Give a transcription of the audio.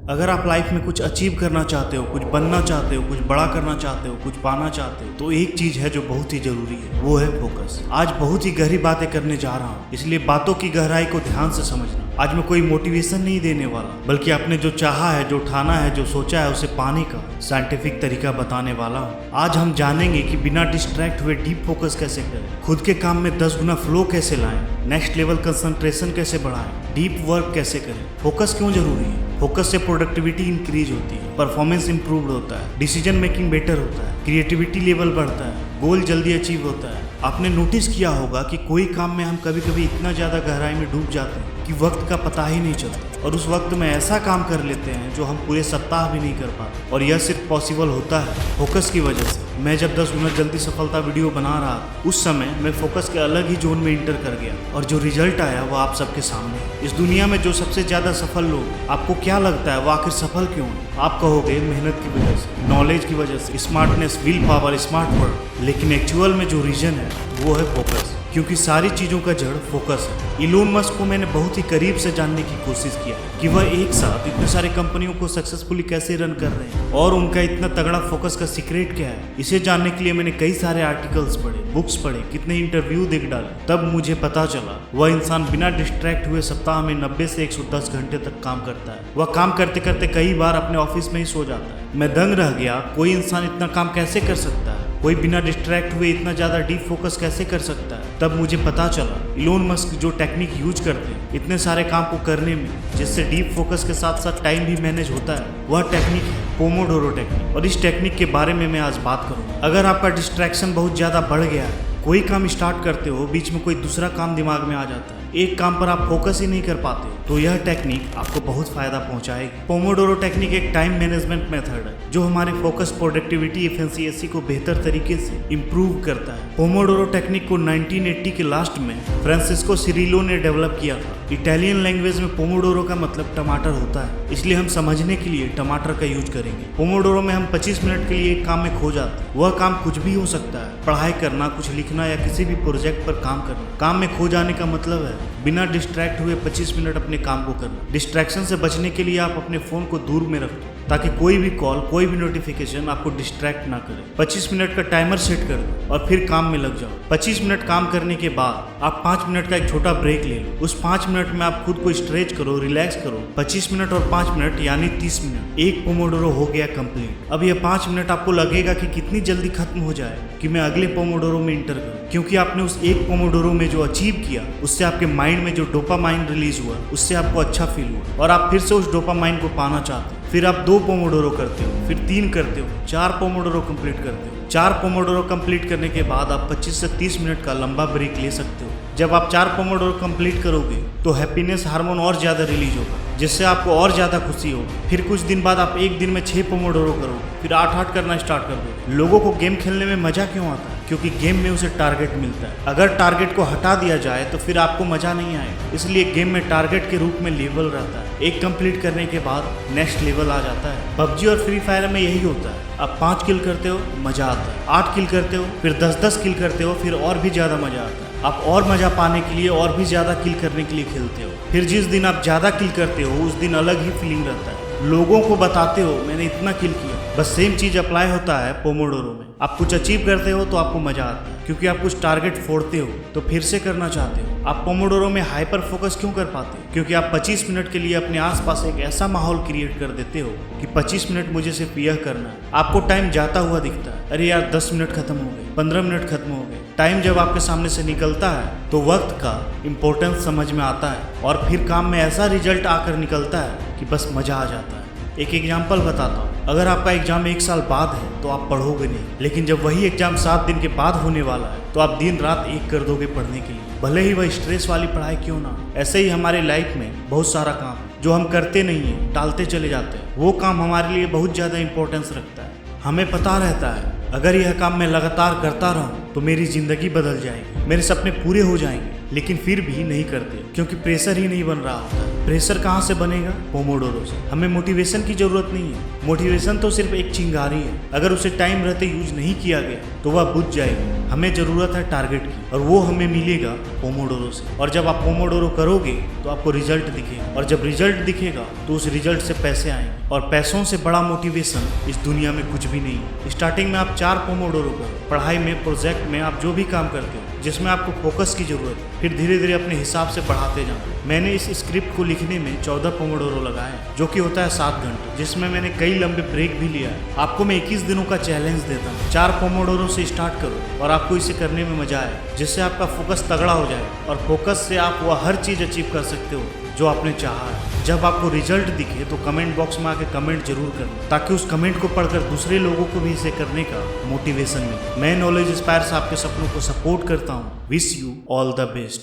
अगर आप लाइफ में कुछ अचीव करना चाहते हो, कुछ बनना चाहते हो, कुछ बड़ा करना चाहते हो, कुछ पाना चाहते हो, तो एक चीज है जो बहुत ही जरूरी है, वो है फोकस। आज बहुत ही गहरी बातें करने जा रहा हूँ, इसलिए बातों की गहराई को ध्यान से समझना। आज मैं कोई मोटिवेशन नहीं देने वाला, बल्कि आपने जो चाहा है, जो ठाना है, जो सोचा है, उसे पाने का साइंटिफिक तरीका बताने वाला हूँ। आज हम जानेंगे कि बिना डिस्ट्रैक्ट हुए डीप फोकस कैसे करें, खुद के काम में 10 गुना फ्लो कैसे लाएं, नेक्स्ट लेवल कंसंट्रेशन कैसे बढ़ाएं, डीप वर्क कैसे करें। फोकस क्यों जरूरी है? फोकस से प्रोडक्टिविटी इंक्रीज होती है, परफॉर्मेंस इंप्रूव्ड होता है, डिसीजन मेकिंग बेटर होता है, क्रिएटिविटी लेवल बढ़ता है, गोल जल्दी अचीव होता है। आपने नोटिस किया होगा कि कोई काम में हम कभी कभी इतना ज़्यादा गहराई में डूब जाते हैं कि वक्त का पता ही नहीं चलता, और उस वक्त में ऐसा काम कर लेते हैं जो हम पूरे सप्ताह भी नहीं कर पाते, और यह सिर्फ पॉसिबल होता है फोकस की वजह से। मैं जब 10 गुना जल्दी सफलता वीडियो बना रहा था, उस समय मैं फोकस के अलग ही जोन में इंटर कर गया, और जो रिजल्ट आया वो आप सबके सामने है। इस दुनिया में जो सबसे ज़्यादा सफल लोग, आपको क्या लगता है वो आखिर सफल क्यों है? आप कहोगे मेहनत की वजह से, नॉलेज की वजह से, smartness, will power, smart work, लेकिन एक्चुअल में जो रीजन है वो है फोकस, क्योंकि सारी चीज़ों का जड़ फोकस है। इलोन मस्क को मैंने बहुत ही करीब से जानने की कोशिश किया कि वह एक साथ इतने सारे कंपनियों को सक्सेसफुली कैसे रन कर रहे हैं, और उनका इतना तगड़ा फोकस का सीक्रेट क्या है। इसे जानने के लिए मैंने कई सारे आर्टिकल्स पढ़े, बुक्स पढ़े, कितने इंटरव्यू देख डाले। तब मुझे पता चला वह इंसान बिना डिस्ट्रैक्ट हुए सप्ताह में 90 से 110 घंटे तक काम करता है। वह काम करते करते कई बार अपने ऑफिस में ही सो जाता है। मैं दंग रह गया, कोई इंसान इतना काम कैसे कर सकता है? कोई बिना डिस्ट्रैक्ट हुए इतना ज़्यादा डीप फोकस कैसे कर सकता है? तब मुझे पता चला इलोन मस्क जो टेक्निक यूज करते हैं इतने सारे काम को करने में, जिससे डीप फोकस के साथ साथ टाइम भी मैनेज होता है, वह टेक्निक है पोमोडोरो टेक्निक। और इस टेक्निक के बारे में मैं आज बात करूँगा। अगर आपका डिस्ट्रैक्शन बहुत ज़्यादा बढ़ गया है, कोई काम स्टार्ट करते हो, बीच में कोई दूसरा काम दिमाग में आ जाता है, एक काम पर आप फोकस ही नहीं कर पाते, तो यह टेक्निक आपको बहुत फायदा पहुंचाएगी। पोमोडोरो टेक्निक एक टाइम मैनेजमेंट मेथड है जो हमारे फोकस, प्रोडक्टिविटी, एफिशिएंसी को बेहतर तरीके से इंप्रूव करता है। पोमोडोरो टेक्निक को 1980 के लास्ट में फ्रांसिस्को सिरिलो ने डेवलप किया था। इटालियन लैंग्वेज में पोमोडोरो का मतलब टमाटर होता है, इसलिए हम समझने के लिए टमाटर का यूज करेंगे। पोमोडोरो में हम 25 मिनट के लिए एक काम में खो जाते हैं। वह काम कुछ भी हो सकता है, पढ़ाई करना, कुछ लिखना, या किसी भी प्रोजेक्ट पर काम करना। काम में खो जाने का मतलब है बिना डिस्ट्रैक्ट हुए 25 मिनट अपने काम को करना। डिस्ट्रैक्शन से बचने के लिए आप अपने फोन को दूर में रखो, ताकि कोई भी कॉल, कोई भी नोटिफिकेशन आपको डिस्ट्रैक्ट ना करे। 25 मिनट का टाइमर सेट कर दो और फिर काम में लग जाओ। 25 मिनट काम करने के बाद आप 5 मिनट का एक छोटा ब्रेक ले लो। उस 5 मिनट में आप खुद को स्ट्रेच करो, रिलैक्स करो। 25 मिनट और 5 मिनट यानी 30 मिनट, एक पोमोडोरो हो गया कंप्लीट। अब यह 5 मिनट आपको लगेगा कि कितनी जल्दी खत्म हो जाए कि मैं अगले पोमोडोरो में इंटर करूं, क्योंकि आपने उस एक पोमोडोरो में जो अचीव किया, उससे आपके माइंड में जो डोपामाइन रिलीज हुआ, उससे आपको अच्छा फील हुआ, और आप फिर से उस डोपामाइन को पाना चाहते हो। फिर आप 2 पोमोडोरो करते हो, फिर 3 करते हो, 4 पोमोडोरो कंप्लीट करते हो। 4 पोमोडोरो कंप्लीट करने के बाद आप 25 से 30 मिनट का लंबा ब्रेक ले सकते हो। जब आप 4 पोमोडोरो कंप्लीट करोगे तो हैप्पीनेस हार्मोन और ज़्यादा रिलीज होगा, जिससे आपको और ज़्यादा खुशी होगी। फिर कुछ दिन बाद आप एक दिन में 6 पोमोडोरो करोगे, फिर 8-8 करना स्टार्ट कर दो। लोगों को गेम खेलने में मज़ा क्यों आता है? क्योंकि गेम में उसे टारगेट मिलता है। अगर टारगेट को हटा दिया जाए तो फिर आपको मज़ा नहीं आएगा, इसलिए गेम में टारगेट के रूप में लेवल रहता है। एक कंप्लीट करने के बाद नेक्स्ट लेवल आ जाता है। पबजी और फ्री फायर में यही होता है। आप 5 किल करते हो, मज़ा आता है। 8 किल करते हो, फिर 10-10 किल करते हो, फिर और भी ज़्यादा मज़ा आता है। आप और मज़ा पाने के लिए और भी ज़्यादा किल करने के लिए खेलते हो। फिर जिस दिन आप ज़्यादा किल करते हो, उस दिन अलग ही फीलिंग रहता है। लोगों को बताते हो मैंने इतना किल किया। बस सेम चीज़ अप्लाई होता है पोमोडोरो में। आप कुछ अचीव करते हो तो आपको मज़ा आता है, क्योंकि आप कुछ टारगेट फोड़ते हो तो फिर से करना चाहते हो। आप पोमोडोरो में हाइपर फोकस क्यों कर पाते हो? क्योंकि आप 25 मिनट के लिए अपने आसपास एक ऐसा माहौल क्रिएट कर देते हो कि 25 मिनट मुझे सिर्फ यह करना है। आपको टाइम जाता हुआ दिखता है, अरे यार 10 मिनट खत्म हो गए, 15 मिनट खत्म हो गए। टाइम जब आपके सामने से निकलता है तो वक्त का इम्पोर्टेंस समझ में आता है, और फिर काम में ऐसा रिजल्ट आकर निकलता है कि बस मज़ा आ जाता है। एक एग्जाम्पल बताता हूँ। अगर आपका एग्जाम 1 साल बाद है तो आप पढ़ोगे नहीं, लेकिन जब वही एग्जाम 7 दिन के बाद होने वाला है तो आप दिन रात एक कर दोगे पढ़ने के लिए, भले ही वह स्ट्रेस वाली पढ़ाई क्यों ना। ऐसे ही हमारे लाइफ में बहुत सारा काम है जो हम करते नहीं हैं, टालते चले जाते हैं। वो काम हमारे लिए बहुत ज़्यादा इंपॉर्टेंस रखता है। हमें पता रहता है अगर यह काम मैं लगातार करता रहूं तो मेरी ज़िंदगी बदल जाएगी, मेरे सपने पूरे हो जाएंगे, लेकिन फिर भी नहीं करते क्योंकि प्रेशर ही नहीं बन रहा होता। प्रेशर कहाँ से बनेगा? पोमोडोरो से। हमें मोटिवेशन की जरूरत नहीं है। मोटिवेशन तो सिर्फ एक चिंगारी है, अगर उसे टाइम रहते यूज नहीं किया गया तो वह बुझ जाएगी। हमें जरूरत है टारगेट की, और वो हमें मिलेगा पोमोडोरो से। और जब आप पोमोडोरो करोगे तो आपको रिजल्ट दिखेगा, और जब रिजल्ट दिखेगा तो उस रिजल्ट से पैसे आएंगे, और पैसों से बड़ा मोटिवेशन इस दुनिया में कुछ भी नहीं है। स्टार्टिंग में आप 4 पोमोडोरो करो, पढ़ाई में, प्रोजेक्ट में, आप जो भी काम करते हो जिसमें आपको फोकस की जरूरत है, फिर धीरे धीरे अपने हिसाब से बढ़ाते जाना। मैंने इस स्क्रिप्ट को लिखने में 14 पोमोडोरो लगाए हैं, जो कि होता है 7 घंटे, जिसमें मैंने कई लंबे ब्रेक भी लिया है। आपको मैं 21 दिनों का चैलेंज देता हूँ। 4 पोमोडोरो से स्टार्ट करो और आपको इसे करने में मजा आए, जिससे आपका फोकस तगड़ा हो जाए, और फोकस से आप वह हर चीज अचीव कर सकते हो जो आपने चाहा है। जब आपको रिजल्ट दिखे तो कमेंट बॉक्स में आके कमेंट जरूर करना, ताकि उस कमेंट को पढ़कर दूसरे लोगों को भी इसे करने का मोटिवेशन मिले। मैं नॉलेज इंस्पायर से आपके सपनों को सपोर्ट करता हूँ। Wish you all the best.